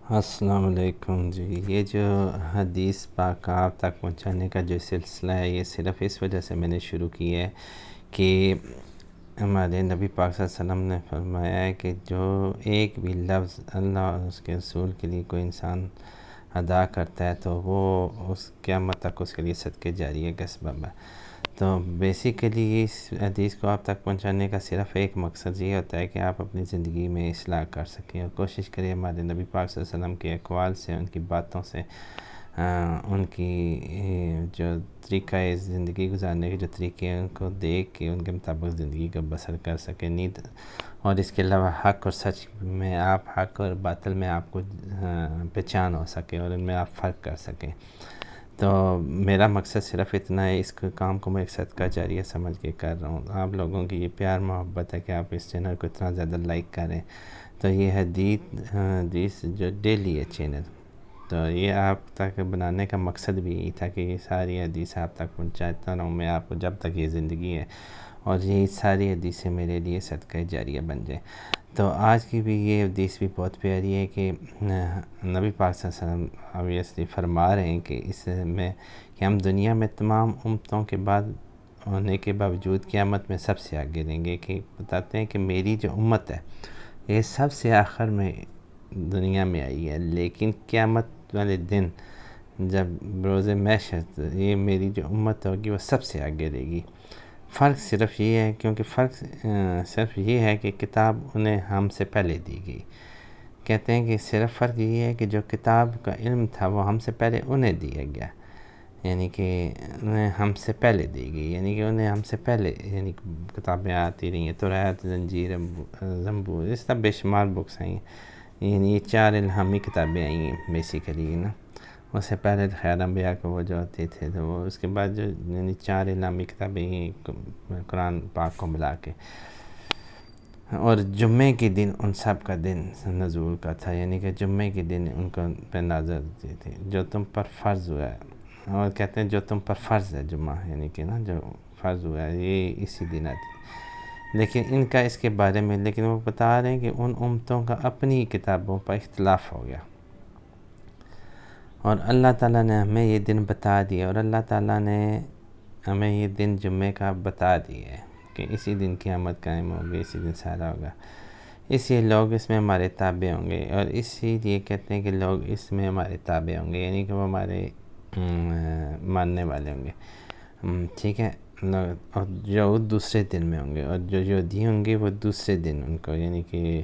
السلام علیکم جی۔ یہ جو حدیث پاک آپ تک پہنچانے کا جو سلسلہ ہے، یہ صرف اس وجہ سے میں نے شروع کی ہے کہ ہمارے نبی پاک صلی اللہ علیہ وسلم نے فرمایا ہے کہ جو ایک بھی لفظ اللہ اور اس کے رسول کے لیے کوئی انسان ادا کرتا ہے تو وہ اس قیامت تک اس کے لیے صدقہ جاریہ کا سبب ہے۔ تو بیسیکلی اس حدیث کو آپ تک پہنچانے کا صرف ایک مقصد یہ ہوتا ہے کہ آپ اپنی زندگی میں اصلاح کر سکیں اور کوشش کریں ہمارے نبی پاک صلی اللہ علیہ وسلم کے اقوال سے، ان کی باتوں سے، ان کی جو طریقہ زندگی گزارنے کے جو طریقے ہیں ان کو دیکھ کے ان کے مطابق زندگی کو بسر کر سکیں، نیند اور اس کے علاوہ حق اور سچ میں آپ، حق اور باطل میں آپ کو پہچان ہو سکے اور ان میں آپ فرق کر سکیں۔ تو میرا مقصد صرف اتنا ہے، اس کام کو میں ایک صدقہ جاریہ سمجھ کے کر رہا ہوں۔ آپ لوگوں کی یہ پیار محبت ہے کہ آپ اس چینل کو اتنا زیادہ لائک کریں، تو یہ حدیث جو ڈیلی ہے چینل، تو یہ آپ تک بنانے کا مقصد بھی یہی تھا کہ یہ ساری حدیث آپ تک پہنچاتا رہوں میں آپ کو جب تک یہ زندگی ہے، اور یہ ساری حدیثیں میرے لیے صدقہ جاریہ بن جائیں۔ تو آج کی بھی یہ حدیث بھی بہت پیاری ہے کہ نبی پاک صلی اللہ علیہ وسلم obviously فرما رہے ہیں کہ اس میں کہ ہم دنیا میں تمام امتوں کے بعد ہونے کے باوجود قیامت میں سب سے آگے رہیں گے، کہ بتاتے ہیں کہ میری جو امت ہے یہ سب سے آخر میں دنیا میں آئی ہے، لیکن قیامت والے دن جب روز محشر یہ میری جو امت ہوگی وہ سب سے آگے رہے گی۔ فرق صرف یہ ہے، کیونکہ فرق صرف یہ ہے کہ کتاب انہیں ہم سے پہلے دی گئی۔ کہتے ہیں کہ صرف فرق یہ ہے کہ جو کتاب کا علم تھا وہ ہم سے پہلے انہیں دیا گیا، یعنی کہ انہیں ہم سے پہلے دی گئی، یعنی کہ انہیں ہم سے پہلے یعنی کتابیں آتی رہی ہیں، توریت، زنجیر، زبور، اس طرح بے شمار بکس آئی ہیں، یعنی یہ 4 الہامی کتابیں آئی ہیں بیسیکلی نا۔ اس سے پہلے خیر انبیاء کو وہ جو ہوتے تھے تو وہ اس کے بعد جو یعنی 4 الہامی کتابیں ہیں قرآن پاک کو ملا کے، اور جمعے کے دن ان سب کا دن نزول کا تھا، یعنی کہ جمعے کے دن ان کو پہ نازل ہوتی تھی، جو تم پر فرض ہوا ہے، اور کہتے ہیں جو تم پر فرض ہے جمعہ، یعنی کہ نا جو فرض ہوا ہے یہ اسی دن آتی۔ لیکن ان کا اس کے بارے میں لیکن وہ بتا رہے ہیں کہ ان امتوں کا اپنی کتابوں پر اختلاف ہو گیا، اور اللہ تعالیٰ نے ہمیں یہ دن بتا دیا، اور اللہ تعالیٰ نے ہمیں یہ دن جمعے کا بتا دیا ہے کہ اسی دن قیامت قائم ہوگی، اسی دن سارا ہوگا، اس لیے لوگ اس میں ہمارے تابع ہوں گے، اور اسی لیے کہتے ہیں کہ لوگ اس میں ہمارے تابع ہوں گے، یعنی کہ وہ ہمارے ماننے والے ہوں گے، ٹھیک ہے۔ اور یہود دوسرے دن میں ہوں گے، اور جو یہودی ہوں گے وہ دوسرے دن ان کو، یعنی کہ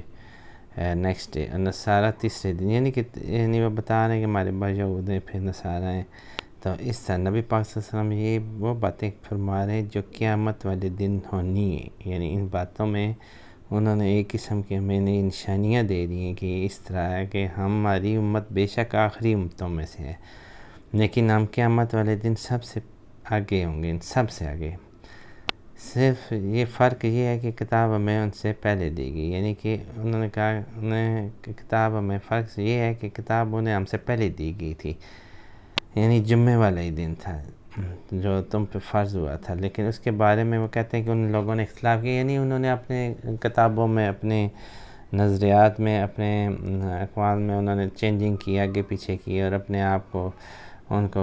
نیکسٹ ڈے، اور نصارہ تیسرے دن، یعنی وہ بتا رہے ہیں کہ ہمارے بعد یہود ہیں پھر نصارہ ہیں۔ تو اس طرح نبی پاک صلی اللہ علیہ وسلم یہ وہ باتیں فرما رہے ہیں جو قیامت والے دن ہونی ہے، یعنی ان باتوں میں انہوں نے ایک قسم کی ہمیں نئی نشانیاں دے دی ہیں کہ اس طرح ہے کہ ہماری امت بے شک آخری امتوں میں سے ہے، لیکن ہم قیامت والے دن سب سے آگے ہوں گے، ان سب سے آگے۔ صرف یہ فرق یہ ہے کہ کتاب ہمیں ان سے پہلے دی گئی، یعنی کہ انہوں نے کہا انہیں کہ کتاب ہمیں، فرق یہ ہے کہ کتاب انہیں ہم سے پہلے دی گئی تھی، یعنی جمعے والا ہی دن تھا جو تم پہ فرض ہوا تھا، لیکن اس کے بارے میں وہ کہتے ہیں کہ ان لوگوں نے اختلاف کیا، یعنی انہوں نے اپنے کتابوں میں، اپنے نظریات میں، اپنے اقوال میں انہوں نے چینجنگ کی، آگے پیچھے کی، اور اپنے آپ کو ان کو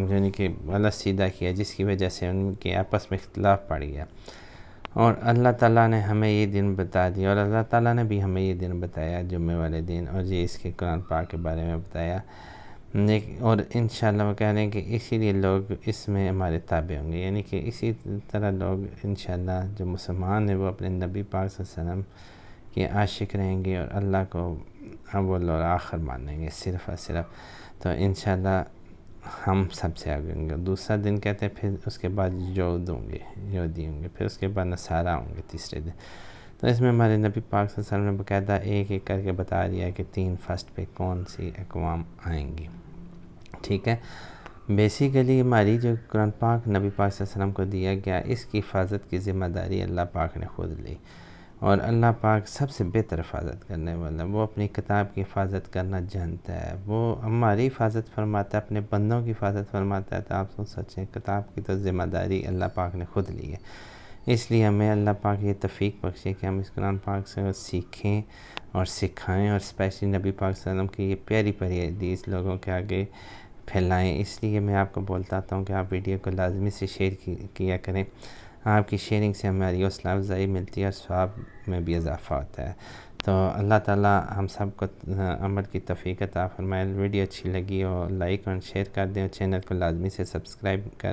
یعنی کہ غلط سیدھا کیا، جس کی وجہ سے ان کے آپس میں اختلاف پڑ گیا، اور اللہ تعالیٰ نے ہمیں یہ دن بتا دیا، اور اللہ تعالیٰ نے بھی ہمیں یہ دن بتایا جمعے والے دن، اور یہ اس کے قرآن پاک کے بارے میں بتایا، اور انشاءاللہ وہ کہہ رہے ہیں کہ اسی لیے لوگ اس میں ہمارے تابع ہوں گے، یعنی کہ اسی طرح لوگ انشاءاللہ جو مسلمان ہیں وہ اپنے نبی پاک صلی اللہ علیہ وسلم کے عاشق رہیں گے، اور اللہ کو اول اور آخر مانیں گے صرف اور صرف۔ تو انشاءاللہ ہم سب سے آگے ہوں گے۔ دوسرا دن کہتے ہیں پھر اس کے بعد یہودی ہوں گے، پھر اس کے بعد نصارہ ہوں گے تیسرے دن۔ تو اس میں ہمارے نبی پاک صلی اللہ علیہ وسلم نے باقاعدہ ایک ایک کر کے بتا دیا کہ 3 فرسٹ پہ کون سی اقوام آئیں گی، ٹھیک ہے۔ بیسیکلی ہماری جو قرآن پاک نبی پاک صلی اللہ علیہ وسلم کو دیا گیا، اس کی حفاظت کی ذمہ داری اللہ پاک نے خود لی، اور اللہ پاک سب سے بہتر حفاظت کرنے والا، وہ اپنی کتاب کی حفاظت کرنا جانتا ہے، وہ ہماری حفاظت فرماتا ہے، اپنے بندوں کی حفاظت فرماتا ہے۔ تو آپ سوچیں کتاب کی تو ذمہ داری اللہ پاک نے خود لی ہے، اس لیے ہمیں اللہ پاک یہ توفیق بخشے کہ ہم اس قرآن پاک سے سیکھیں اور سکھائیں، اور اسپیشلی نبی پاک صلی اللہ علیہ وسلم کی یہ پیاری پیاری حدیث لوگوں کے آگے پھیلائیں۔ اس لیے میں آپ کو بولتا ہوں کہ آپ ویڈیو کو لازمی سے شیئر کیا کریں۔ آپ کی شیئرنگ سے ہماری حوصلہ افزائی ملتی ہے اور ثواب میں بھی اضافہ ہوتا ہے۔ تو اللہ تعالیٰ ہم سب کو عمل کی توفیق عطا فرمائے۔ ویڈیو اچھی لگی ہو لائک اور شیئر کر دیں، اور چینل کو لازمی سے سبسکرائب کر دیں۔